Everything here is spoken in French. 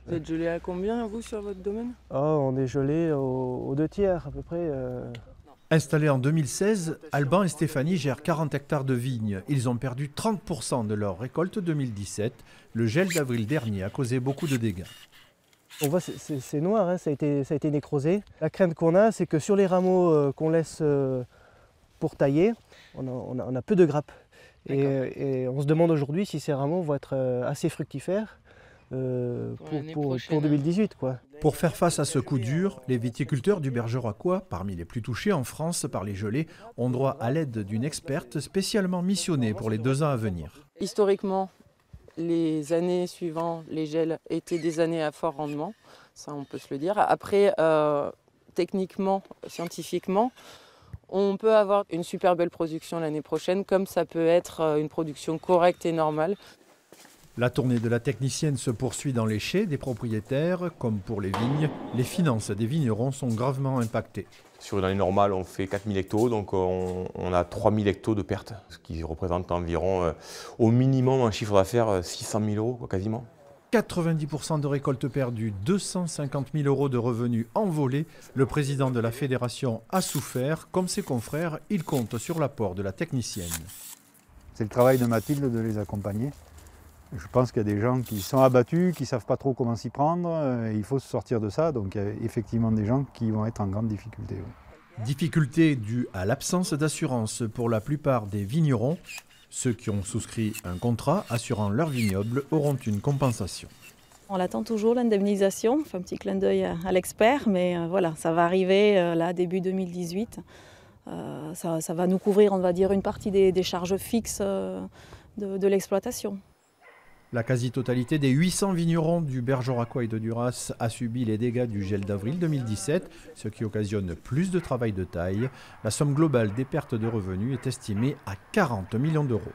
Vous êtes gelé à combien, vous, sur votre domaine? Oh, on est gelé aux 2 tiers à peu près. Installés en 2016, Alban et Stéphanie gèrent 40 hectares de vignes. Ils ont perdu 30% de leur récolte 2017. Le gel d'avril dernier a causé beaucoup de dégâts. On voit c'est noir, hein, ça a été nécrosé. La crainte qu'on a, c'est que sur les rameaux qu'on laisse pour tailler, on a peu de grappes. Et on se demande aujourd'hui si ces rameaux vont être assez fructifères pour 2018, quoi. Pour faire face à ce coup dur, les viticulteurs du Bergeracois, parmi les plus touchés en France par les gelées, ont droit à l'aide d'une experte spécialement missionnée pour les 2 ans à venir. Historiquement, les années suivantes, les gels étaient des années à fort rendement, ça on peut se le dire. Après, techniquement, scientifiquement, on peut avoir une super belle production l'année prochaine, comme ça peut être une production correcte et normale. La tournée de la technicienne se poursuit dans les chais des propriétaires. Comme pour les vignes, les finances des vignerons sont gravement impactées. Sur une année normale, on fait 4000 hectos, donc on a 3000 hectos de pertes, ce qui représente environ, au minimum, un chiffre d'affaires 600 000 euros, quoi, quasiment. 90% de récoltes perdues, 250 000 euros de revenus envolés. Le président de la fédération a souffert. Comme ses confrères, il compte sur l'apport de la technicienne. C'est le travail de Mathilde de les accompagner. Je pense qu'il y a des gens qui sont abattus, qui ne savent pas trop comment s'y prendre. Il faut se sortir de ça. Donc il y a effectivement des gens qui vont être en grande difficulté. Oui. Difficulté due à l'absence d'assurance pour la plupart des vignerons. Ceux qui ont souscrit un contrat assurant leur vignoble auront une compensation. On attend toujours l'indemnisation. On fait un petit clin d'œil à l'expert, mais voilà, ça va arriver là début 2018. Ça va nous couvrir, on va dire, une partie des charges fixes de l'exploitation. La quasi-totalité des 800 vignerons du Bergeracois et de Duras a subi les dégâts du gel d'avril 2017, ce qui occasionne plus de travail de taille. La somme globale des pertes de revenus est estimée à 40 millions d'euros.